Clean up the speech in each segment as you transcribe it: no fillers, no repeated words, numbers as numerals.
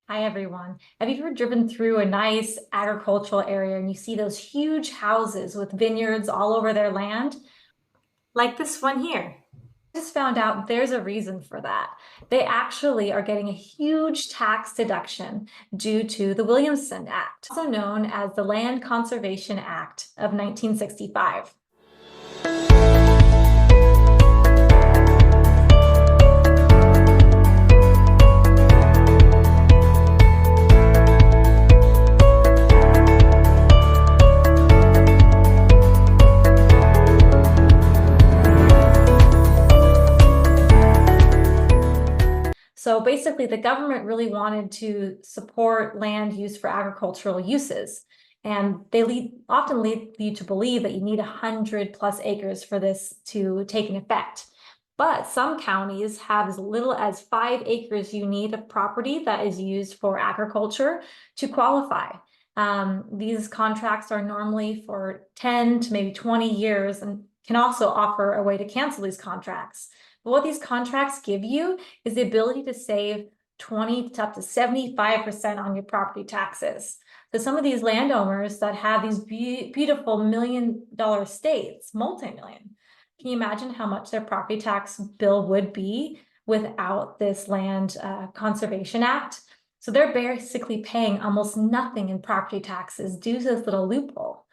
Hi, everyone. Have you ever driven through a nice agricultural area and you see those huge houses with vineyards all over their land? Like this one here. I just found out there's a reason for that. They actually are getting a huge tax deduction due to the Williamson Act, also known as the Land Conservation Act of 1965. So basically, the government really wanted to support land use for agricultural uses. And they often lead you to believe that you need 100+ acres for this to take an effect. But some counties have as little as 5 acres you need of property that is used for agriculture to qualify. These contracts are normally for 10 to maybe 20 years and can also offer a way to cancel these contracts. But what these contracts give you is the ability to save 20 to up to 75% on your property taxes. So some of these landowners that have these beautiful $1 million estates, multi-million, can you imagine how much their property tax bill would be without this Land Conservation Act? So they're basically paying almost nothing in property taxes due to this little loophole.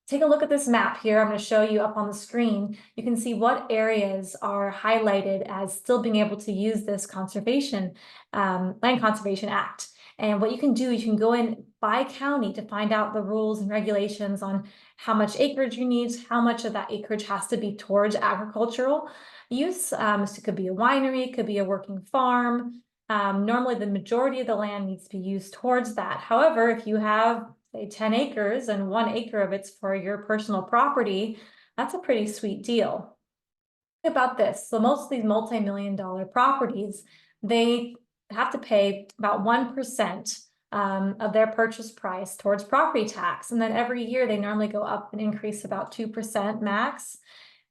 Take a look at this map here. I'm going to show you up on the screen. You can see what areas are highlighted as still being able to use this Land Conservation Act. And what you can do is you can go in by county to find out the rules and regulations on how much acreage you need, how much of that acreage has to be towards agricultural use. So it could be a winery, it could be a working farm. Normally, the majority of the land needs to be used towards that. However, if you have, say, 10 acres and 1 acre of it's for your personal property, that's a pretty sweet deal. Think about this. So most of these multi-million-dollar properties, they have to pay about 1% of their purchase price towards property tax. And then every year they normally go up and increase about 2% max.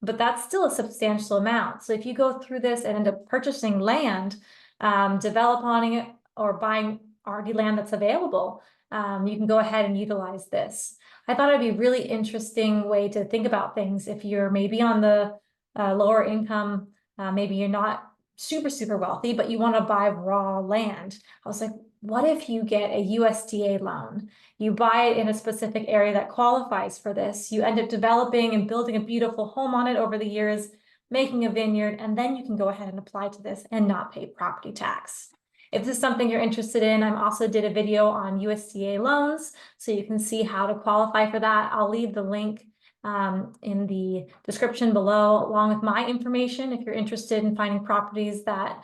But that's still a substantial amount. So if you go through this and end up purchasing land, develop on it, or buying already land that's available, you can go ahead and utilize this. I thought it'd be a really interesting way to think about things if you're maybe on the lower income, maybe you're not super wealthy, but you want to buy raw land. I was like, what if you get a USDA loan? You buy it in a specific area that qualifies for this. You end up developing and building a beautiful home on it over the years, making a vineyard, and then you can go ahead and apply to this and not pay property tax. If this is something you're interested in, I also did a video on USDA loans, so you can see how to qualify for that. I'll leave the link in the description below, along with my information, if you're interested in finding properties that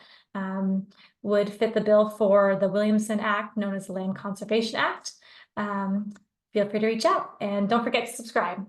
would fit the bill for the Williamson Act, known as the Land Conservation Act. Feel free to reach out, and don't forget to subscribe.